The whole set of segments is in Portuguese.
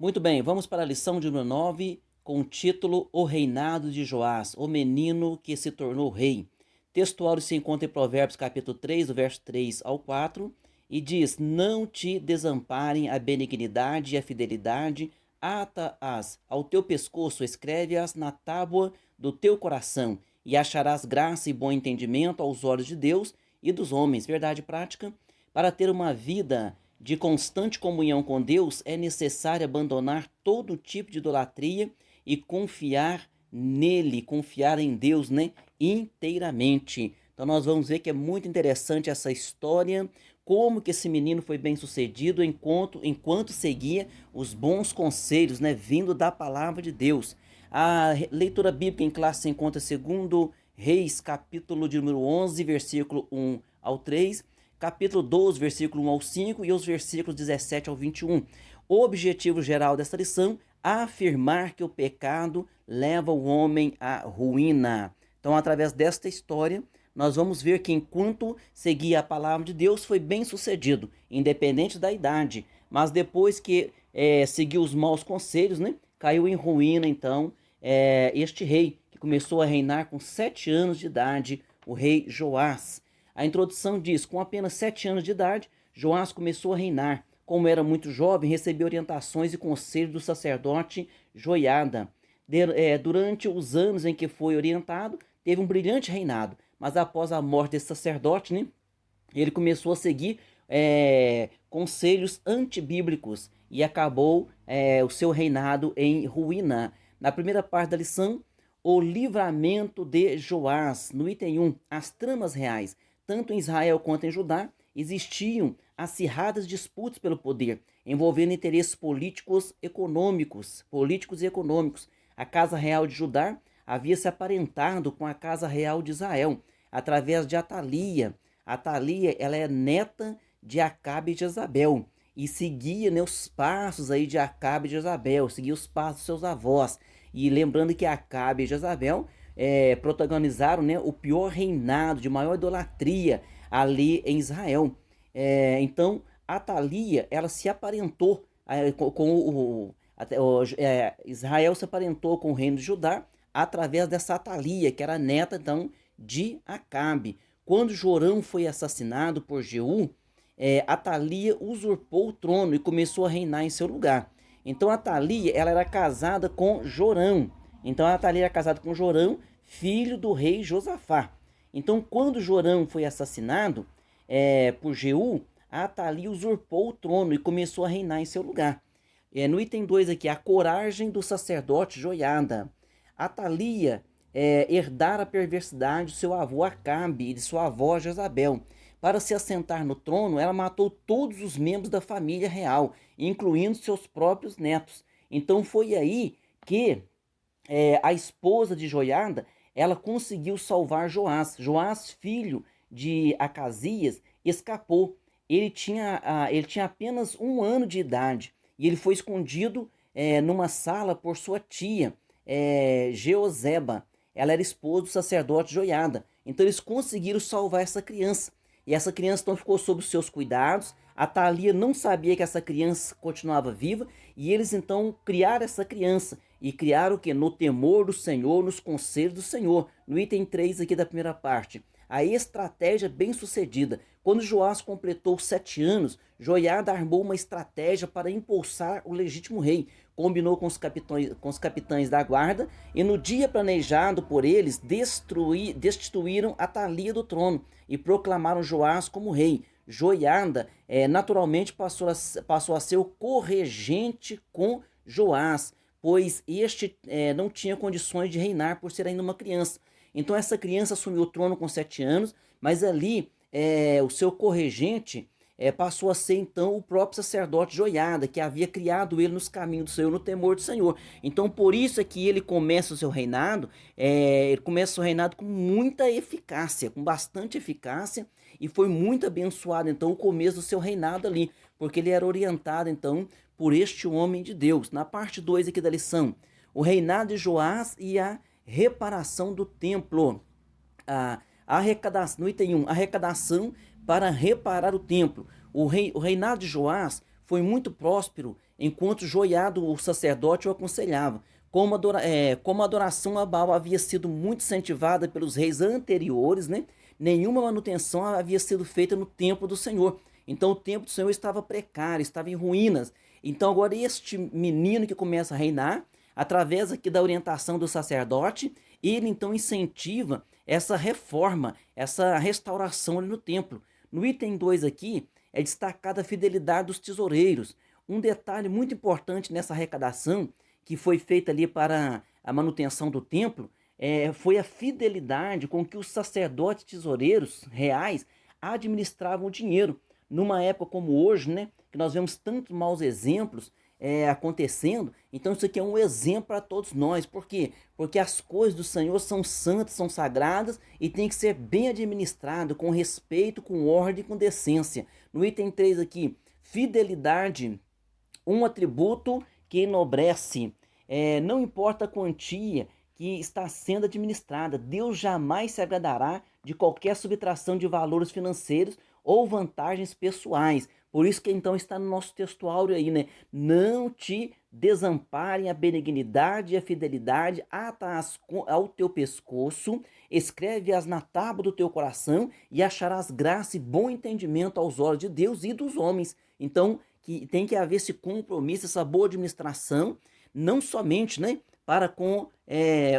Muito bem, vamos para a lição de número 9, com o título O Reinado de Joás, o menino que se tornou rei. Texto áureo se encontra em Provérbios capítulo 3, do verso 3 ao 4, e diz: Não te desamparem a benignidade e a fidelidade, ata-as ao teu pescoço, escreve-as na tábua do teu coração, e acharás graça e bom entendimento aos olhos de Deus e dos homens. Verdade prática? Para ter uma vida de constante comunhão com Deus, é necessário abandonar todo tipo de idolatria e confiar nele, confiar em Deus, né, inteiramente. Então nós vamos ver que é muito interessante essa história, como que esse menino foi bem sucedido enquanto seguia os bons conselhos, né, vindo da palavra de Deus. A leitura bíblica em classe se encontra segundo Reis, capítulo de número 11, versículo 1 ao 3, capítulo 12, versículo 1 ao 5 e os versículos 17 ao 21. O objetivo geral desta lição é afirmar que o pecado leva o homem à ruína. Então, através desta história, nós vamos ver que enquanto seguia a palavra de Deus, foi bem sucedido, independente da idade. Mas depois que seguiu os maus conselhos, né, caiu em ruína, então, este rei, que começou a reinar com 7 anos de idade, o rei Joás. A introdução diz: com apenas 7 anos de idade, Joás começou a reinar. Como era muito jovem, recebeu orientações e conselhos do sacerdote Joiada. Durante os anos em que foi orientado, teve um brilhante reinado. Mas após a morte desse sacerdote, né, ele começou a seguir conselhos antibíblicos e acabou o seu reinado em ruína. Na primeira parte da lição, o livramento de Joás. No item 1, as tramas reais. Tanto em Israel quanto em Judá, existiam acirradas disputas pelo poder, envolvendo interesses políticos e econômicos. A Casa Real de Judá havia se aparentado com a Casa Real de Israel, através de Atalia. Atalia, ela é neta de Acabe e de Jezabel, e seguia, né, os passos aí de Acabe e de Jezabel, seguia os passos dos seus avós. E lembrando que Acabe e Jezabel protagonizaram, né, o pior reinado de maior idolatria ali em Israel. Então, Atalia, ela se aparentou Israel se aparentou com o reino de Judá através dessa Atalia, que era neta, então, de Acabe. Quando Jorão foi assassinado por Jeú, Atalia usurpou o trono e começou a reinar em seu lugar. Então Atalia, ela era casada com Jorão. Então Atalia era casada com Jorão, filho do rei Josafá. Então quando Jorão foi assassinado por Jeú, Atalia usurpou o trono e começou a reinar em seu lugar. No item 2 aqui, a coragem do sacerdote Joiada. Atalia herdara a perversidade do seu avô Acabe e de sua avó Jezabel. Para se assentar no trono, ela matou todos os membros da família real, incluindo seus próprios netos. Então foi aí que a esposa de Joiada, ela conseguiu salvar Joás. Joás, filho de Acasias, escapou. Ele tinha apenas 1 ano de idade e ele foi escondido numa sala por sua tia, Jeozeba. Ela era esposa do sacerdote Joiada. Então eles conseguiram salvar essa criança. E essa criança então ficou sob os seus cuidados. A Thalia não sabia que essa criança continuava viva. E eles então criaram essa criança. E criaram o que? No temor do Senhor, nos conselhos do Senhor. No item 3 aqui da primeira parte. A estratégia bem sucedida. Quando Joás completou 7 anos, Joiada armou uma estratégia para impulsar o legítimo rei. Combinou com os capitães da guarda e no dia planejado por eles, destituíram Atalia do trono e proclamaram Joás como rei. Joiada naturalmente passou a ser o corregente com Joás, pois este não tinha condições de reinar por ser ainda uma criança. Então essa criança assumiu o trono com 7 anos, mas ali o seu corregente passou a ser então o próprio sacerdote Joiada, que havia criado ele nos caminhos do Senhor, no temor do Senhor. Então por isso é que ele começa o seu reinado, com muita eficácia, com bastante eficácia, e foi muito abençoado então o começo do seu reinado ali, porque ele era orientado então por este homem de Deus. Na parte 2 aqui da lição, o reinado de Joás e a reparação do templo. No item 1, arrecadação para reparar o templo. O reinado de Joás foi muito próspero enquanto Joiada, o sacerdote, o aconselhava. Como a adoração a Baal havia sido muito incentivada pelos reis anteriores, né? Nenhuma manutenção havia sido feita no templo do Senhor. Então o templo do Senhor estava precário, estava em ruínas. Então agora este menino que começa a reinar, através aqui da orientação do sacerdote, ele então incentiva essa reforma, essa restauração ali no templo. No item 2 aqui é destacada a fidelidade dos tesoureiros. Um detalhe muito importante nessa arrecadação que foi feita ali para a manutenção do templo foi a fidelidade com que os sacerdotes tesoureiros reais administravam o dinheiro. Numa época como hoje, né, que nós vemos tantos maus exemplos acontecendo, então isso aqui é um exemplo para todos nós. Por quê? Porque as coisas do Senhor são santas, são sagradas e tem que ser bem administrado, com respeito, com ordem e com decência. No item 3 aqui, fidelidade, um atributo que enobrece. Não importa a quantia que está sendo administrada, Deus jamais se agradará de qualquer subtração de valores financeiros ou vantagens pessoais. Por isso que então está no nosso textuário aí, né? Não te desamparem a benignidade e a fidelidade, ata-as ao teu pescoço, escreve-as na tábua do teu coração e acharás graça e bom entendimento aos olhos de Deus e dos homens. Então, que tem que haver esse compromisso, essa boa administração, não somente, né, para com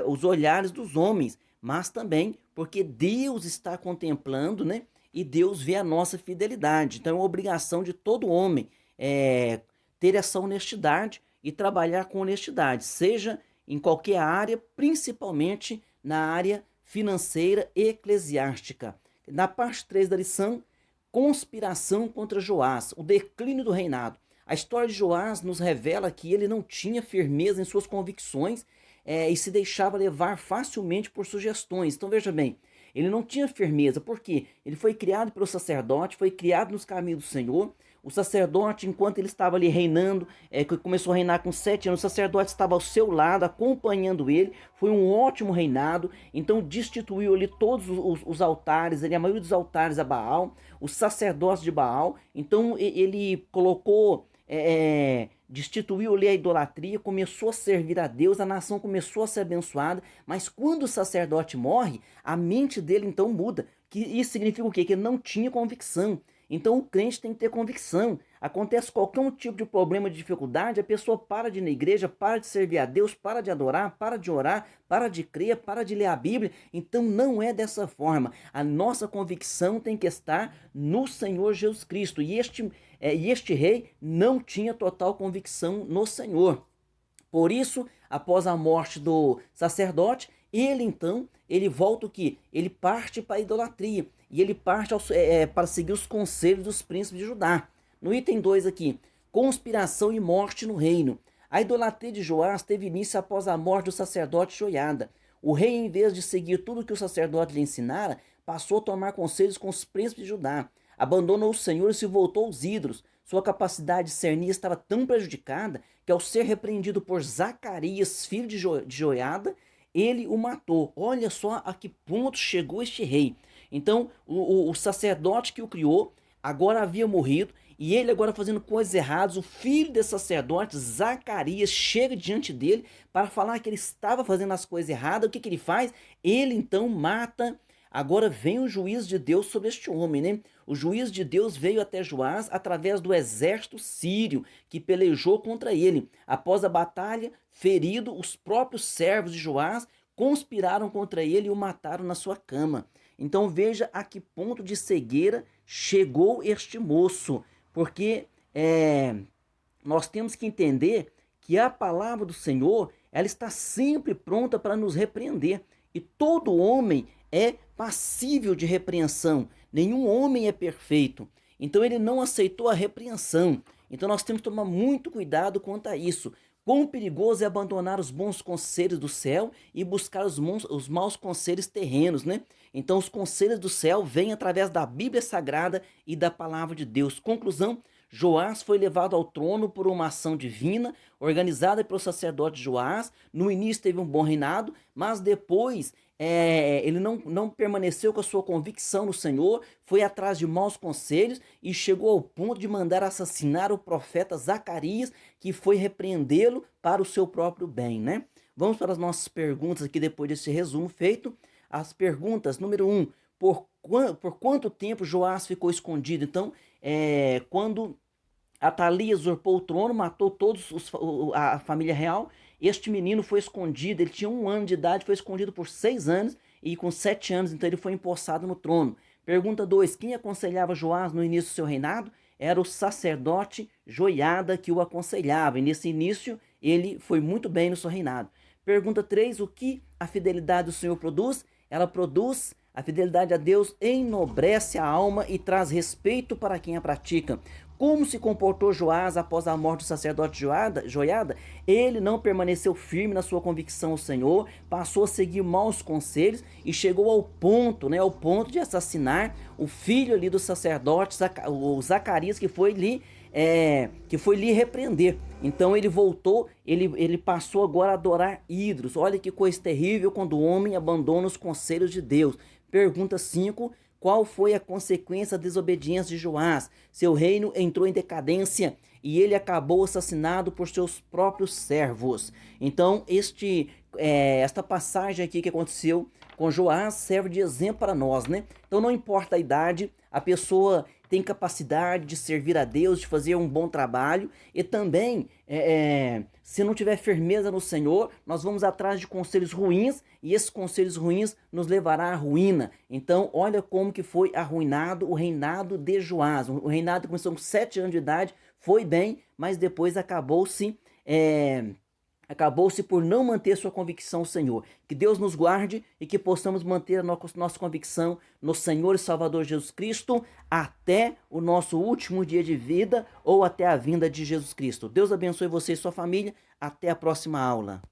os olhares dos homens, mas também porque Deus está contemplando, né, e Deus vê a nossa fidelidade. Então é uma obrigação de todo homem ter essa honestidade e trabalhar com honestidade, seja em qualquer área, principalmente na área financeira e eclesiástica. Na parte 3 da lição, conspiração contra Joás, o declínio do reinado. A história de Joás nos revela que ele não tinha firmeza em suas convicções e se deixava levar facilmente por sugestões. Então veja bem, ele não tinha firmeza, porque ele foi criado pelo sacerdote, foi criado nos caminhos do Senhor. O sacerdote, enquanto ele estava ali reinando, que começou a reinar com 7 anos, o sacerdote estava ao seu lado, acompanhando ele. Foi um ótimo reinado. Então destituiu ali todos os altares, ali, a maioria dos altares a Baal, os sacerdotes de Baal. Então ele colocou, destituiu ali a idolatria, começou a servir a Deus, a nação começou a ser abençoada. Mas quando o sacerdote morre, a mente dele então muda. Que isso significa o quê? Que ele não tinha convicção. Então o crente tem que ter convicção. Acontece qualquer um tipo de problema, de dificuldade, a pessoa para de ir na igreja, para de servir a Deus, para de adorar, para de orar, para de crer, para de ler a Bíblia. Então não é dessa forma. A nossa convicção tem que estar no Senhor Jesus Cristo. E este rei não tinha total convicção no Senhor. Por isso, após a morte do sacerdote, ele volta o quê? Ele parte para a idolatria. E ele parte para seguir os conselhos dos príncipes de Judá. No item 2 aqui, conspiração e morte no reino. A idolatria de Joás teve início após a morte do sacerdote Joiada. O rei, em vez de seguir tudo que o sacerdote lhe ensinara, passou a tomar conselhos com os príncipes de Judá. Abandonou o Senhor e se voltou aos ídolos. Sua capacidade de discernir estava tão prejudicada que, ao ser repreendido por Zacarias, filho de Joiada, ele o matou. Olha só a que ponto chegou este rei. Então, o sacerdote que o criou agora havia morrido, e ele agora fazendo coisas erradas. O filho desse sacerdote, Zacarias, chega diante dele para falar que ele estava fazendo as coisas erradas. O que ele faz? Ele então mata. Agora vem o juízo de Deus sobre este homem, né? O juízo de Deus veio até Joás através do exército sírio que pelejou contra ele. Após a batalha, ferido, os próprios servos de Joás conspiraram contra ele e o mataram na sua cama. Então veja a que ponto de cegueira chegou este moço, porque nós temos que entender que a palavra do Senhor, ela está sempre pronta para nos repreender, e todo homem é passível de repreensão, nenhum homem é perfeito, então ele não aceitou a repreensão. Então nós temos que tomar muito cuidado quanto a isso. Quão perigoso é abandonar os bons conselhos do céu e buscar os maus conselhos terrenos, né? Então os conselhos do céu vêm através da Bíblia Sagrada e da Palavra de Deus. Conclusão, Joás foi levado ao trono por uma ação divina, organizada pelo sacerdote Joás. No início teve um bom reinado, mas depois ele não permaneceu com a sua convicção no Senhor, foi atrás de maus conselhos e chegou ao ponto de mandar assassinar o profeta Zacarias, que foi repreendê-lo para o seu próprio bem, né? Vamos para as nossas perguntas aqui depois desse resumo feito. As perguntas, número 1, por quanto tempo Joás ficou escondido? Então, quando Atalia usurpou o trono, matou a família real. Este menino foi escondido, ele tinha 1 ano de idade, foi escondido por 6 anos, e com 7 anos, então ele foi empossado no trono. Pergunta 2, quem aconselhava Joás no início do seu reinado? Era o sacerdote Joiada que o aconselhava, e nesse início ele foi muito bem no seu reinado. Pergunta 3, o que a fidelidade do Senhor produz? Ela produz a fidelidade a Deus, enobrece a alma e traz respeito para quem a pratica. Como se comportou Joás após a morte do sacerdote Joiada? Ele não permaneceu firme na sua convicção ao Senhor, passou a seguir maus conselhos e chegou ao ponto de assassinar o filho ali do sacerdote, o Zacarias, que foi lhe repreender. Então ele voltou, ele passou agora a adorar ídolos. Olha que coisa terrível quando o homem abandona os conselhos de Deus. Pergunta 5, qual foi a consequência da desobediência de Joás? Seu reino entrou em decadência e ele acabou assassinado por seus próprios servos. Então, esta passagem aqui que aconteceu com Joás serve de exemplo para nós, né? Então, não importa a idade, a pessoa tem capacidade de servir a Deus, de fazer um bom trabalho, e também, se não tiver firmeza no Senhor, nós vamos atrás de conselhos ruins, e esses conselhos ruins nos levará à ruína. Então, olha como que foi arruinado o reinado de Joás. O reinado começou com 7 anos de idade, foi bem, mas depois acabou-se por não manter sua convicção no Senhor. Que Deus nos guarde e que possamos manter a nossa convicção no Senhor e Salvador Jesus Cristo até o nosso último dia de vida ou até a vinda de Jesus Cristo. Deus abençoe você e sua família. Até a próxima aula.